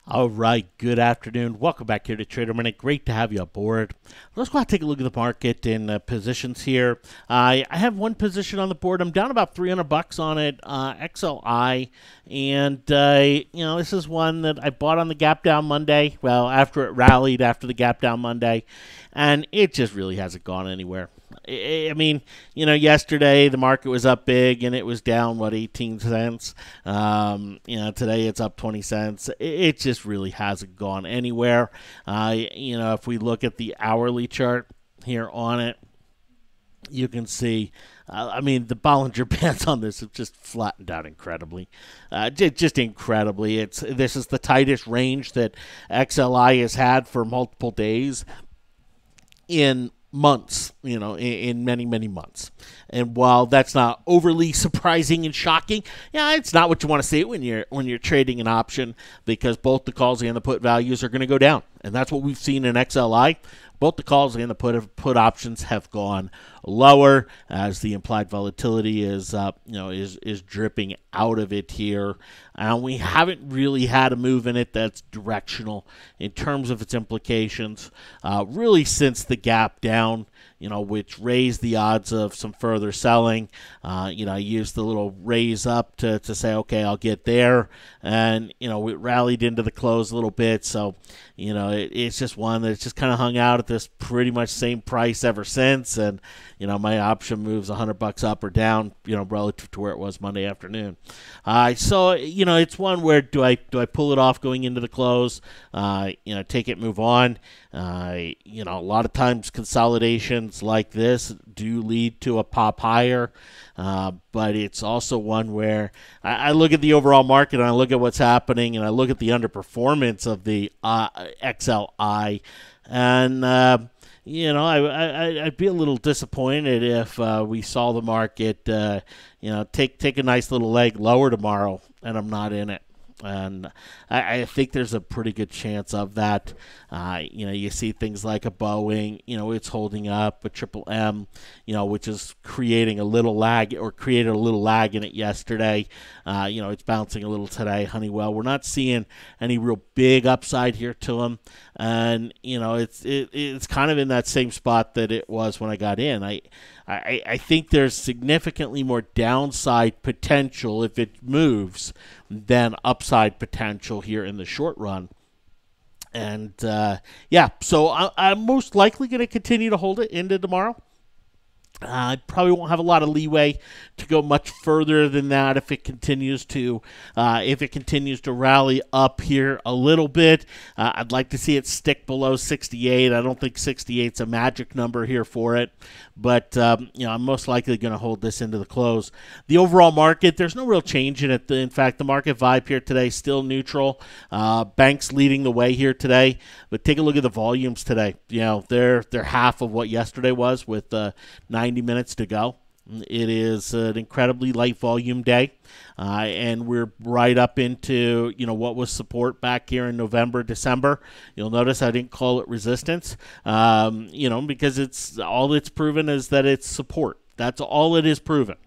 All right, good afternoon. Welcome back here to Trader Minute. Great to have you aboard. Let's go out and take a look at the market and positions here. I have one position on the board. I'm down about $300 on it, XLI, and this is one that I bought on the gap down Monday. Well, after it rallied after the gap down Monday, and it just really hasn't gone anywhere. I mean, yesterday the market was up big and it was down, 18 cents. Today it's up 20 cents. It just really hasn't gone anywhere. If we look at the hourly chart here on it, you can see, the Bollinger Bands on this have just flattened out incredibly. Just incredibly. This is the tightest range that XLI has had for multiple days in months, in many, many months. And while that's not overly surprising and shocking, it's not what you want to see when you're trading an option, because both the calls and the put values are going to go down. And that's what we've seen in XLI. Both the calls and the put options have gone lower as the implied volatility is dripping out of it here. And we haven't really had a move in it that's directional in terms of its implications, really since the gap down, which raised the odds of some further selling. I used the little raise up to say, okay, I'll get there. And, we rallied into the close a little bit. So, it's just one that's just kind of hung out at this pretty much same price ever since. And, my option moves $100 up or down, relative to where it was Monday afternoon. So, it's one where do I pull it off going into the close, take it, move on. A lot of times consolidations like this do lead to a pop higher, but it's also one where I look at the overall market and I look at what's happening and I look at the underperformance of the XLI, and I'd be a little disappointed if we saw the market take a nice little leg lower tomorrow and I'm not in it. And I think there's a pretty good chance of that. You see things like a Boeing, it's holding up, a Triple M, which is creating a little lag, or created a little lag in it yesterday. It's bouncing a little today. Honeywell, we're not seeing any real big upside here to them. And, it's kind of in that same spot that it was when I got in. I think there's significantly more downside potential if it moves than upside potential here in the short run. And, so I'm most likely going to continue to hold it into tomorrow. I probably won't have a lot of leeway to go much further than that if it continues to rally up here a little bit. I'd like to see it stick below 68. I don't think 68 is a magic number here for it, but I'm most likely going to hold this into the close. The overall market, there's no real change in it. In fact, the market vibe here today is still neutral. Banks leading the way here today, but take a look at the volumes today. They're half of what yesterday was, with 90 minutes to go. It is an incredibly light volume day, and we're right up into what was support back here in November, December. You'll notice I didn't call it resistance, because it's proven is that it's support. That's all it is proven.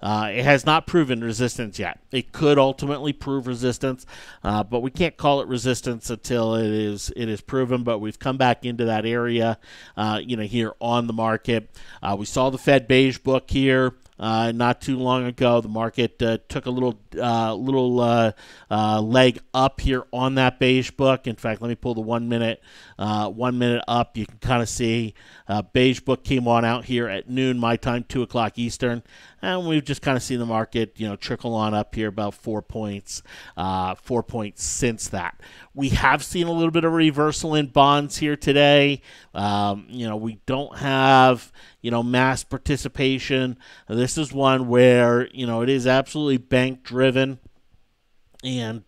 It has not proven resistance yet. It could ultimately prove resistance, but we can't call it resistance until it is proven. But we've come back into that area, here on the market. We saw the Fed beige book here. Not too long ago, the market took a little leg up here on that beige book. In fact, let me pull the 1 minute up. You can kind of see beige book came on out here at noon my time, 2 o'clock Eastern, and we've just kind of seen the market trickle on up here about 4 points since that. We have seen a little bit of reversal in bonds here today. We don't have mass participation. This is one where it is absolutely bank driven. And,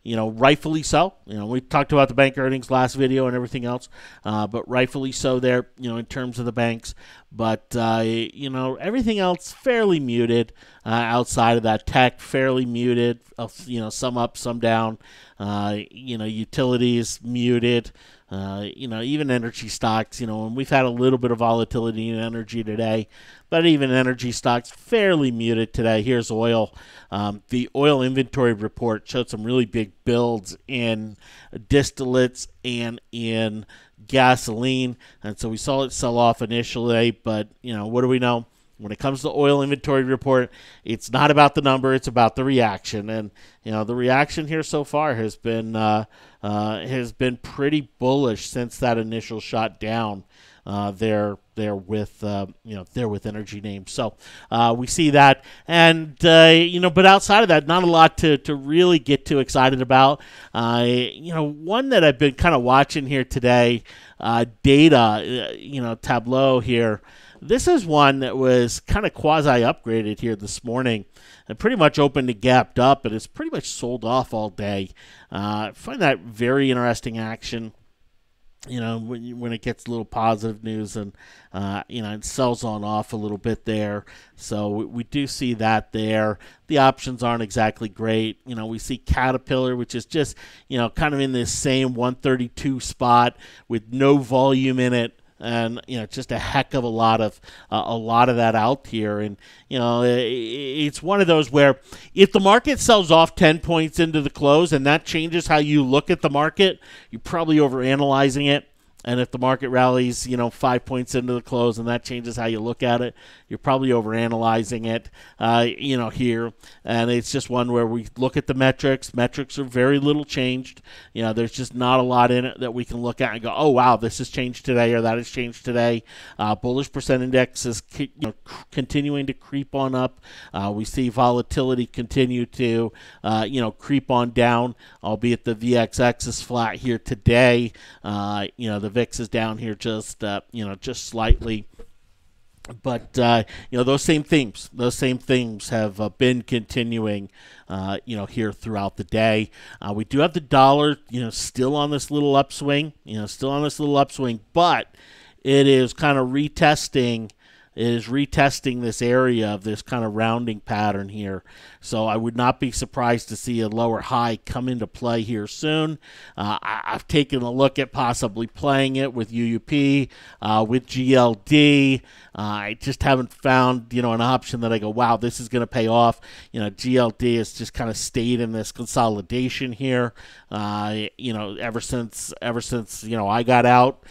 rightfully so. We talked about the bank earnings last video and everything else, but rightfully so there, in terms of the banks. But, everything else fairly muted outside of that. Tech fairly muted, some up, some down. Utilities muted. Even energy stocks, and we've had a little bit of volatility in energy today, but even energy stocks fairly muted today. Here's oil. The oil inventory report showed some really big builds in distillates and in gasoline, and so we saw it sell off initially. But what do we know? When it comes to oil inventory report, it's not about the number; it's about the reaction. And the reaction here so far has been pretty bullish since that initial shot down. There with energy names. So we see that, and but outside of that, not a lot to really get too excited about. One that I've been kind of watching here today, data, Tableau here. This is one that was kind of quasi-upgraded here this morning and pretty much opened and gapped up, but it's pretty much sold off all day. I find that very interesting action. When it gets a little positive news and, it sells on off a little bit there. So we do see that there. The options aren't exactly great. We see Caterpillar, which is just, kind of in this same 132 spot with no volume in it. And just a heck of a lot of that out here, and it's one of those where if the market sells off 10 points into the close, and that changes how you look at the market, you're probably overanalyzing it. And if the market rallies, 5 points into the close, and that changes how you look at it, you're probably overanalyzing it, here. And it's just one where we look at the metrics. Metrics are very little changed. There's just not a lot in it that we can look at and go, oh, wow, this has changed today or that has changed today. Bullish percent index is continuing to creep on up. We see volatility continue to, creep on down, albeit the VXX is flat here today. The VIX is down here just slightly. But those same themes have been continuing here throughout the day. We do have the dollar still on this little upswing, but it is kind of retesting. It is retesting this area of this kind of rounding pattern here. So I would not be surprised to see a lower high come into play here soon. I've taken a look at possibly playing it with UUP, with GLD. I just haven't found, an option that I go, wow, this is going to pay off. GLD has just kind of stayed in this consolidation here. Ever since I got out,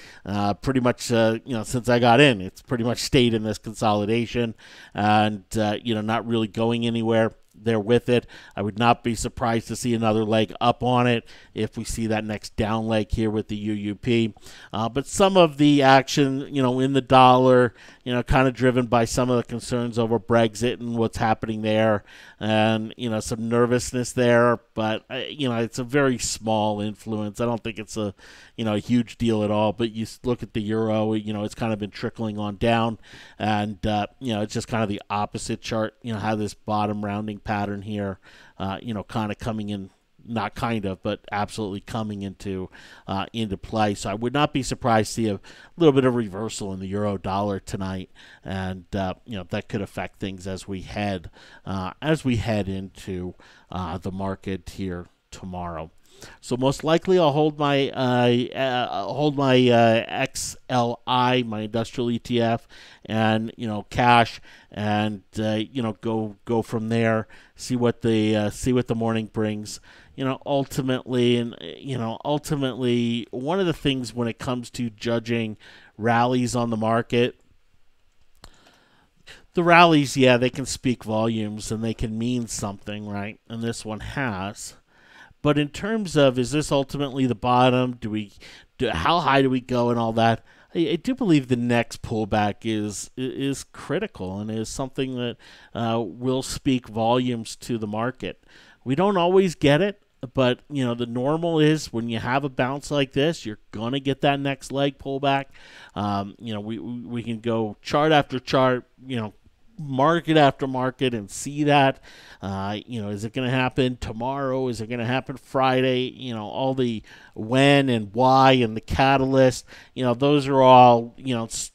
pretty much, since I got in, it's pretty much stayed in this consolidation and, not really going anywhere there with it. I would not be surprised to see another leg up on it if we see that next down leg here with the UUP. But some of the action, in the dollar, kind of driven by some of the concerns over Brexit and what's happening there, and some nervousness there. But it's a very small influence. I don't think it's a huge deal at all. But you look at the euro, it's kind of been trickling on down, and it's just kind of the opposite chart. How this bottom rounding pattern here, kind of coming in. Not kind of, but absolutely coming into play. So I would not be surprised to see a little bit of reversal in the euro dollar tonight, and that could affect things as we head into the market here tomorrow. So most likely I'll hold my XLI, my industrial ETF, and cash, and go from there. See what the morning brings. Ultimately, one of the things when it comes to judging rallies on the market, the rallies, they can speak volumes and they can mean something, right? And this one has. But in terms of, is this ultimately the bottom? How high do we go and all that? I do believe the next pullback is critical and is something that will speak volumes to the market. We don't always get it, but the normal is when you have a bounce like this, you're gonna get that next leg pullback. We can go chart after chart, market after market and see that. Is it going to happen tomorrow? Is it going to happen Friday? All the when and why and the catalyst, those are all,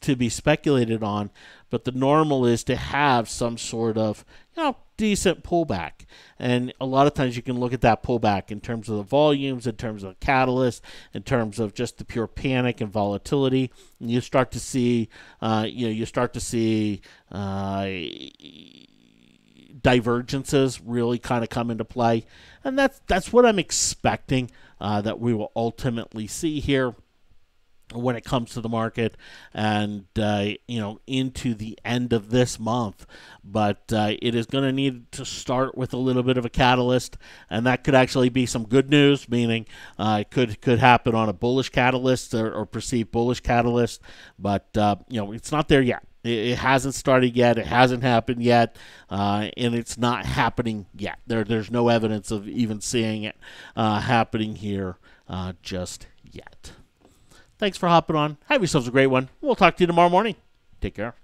to be speculated on. But the normal is to have some sort of, decent pullback. And a lot of times you can look at that pullback in terms of the volumes, in terms of the catalyst, in terms of just the pure panic and volatility. And you start to see, divergences really kind of come into play, and that's what I'm expecting that we will ultimately see here when it comes to the market and into the end of this month. But it is going to need to start with a little bit of a catalyst, and that could actually be some good news, meaning it could happen on a bullish catalyst or perceived bullish catalyst. But it's not there yet. It hasn't started yet. It hasn't happened yet, and it's not happening yet. There's no evidence of even seeing it happening here just yet. Thanks for hopping on. Have yourselves a great one. We'll talk to you tomorrow morning. Take care.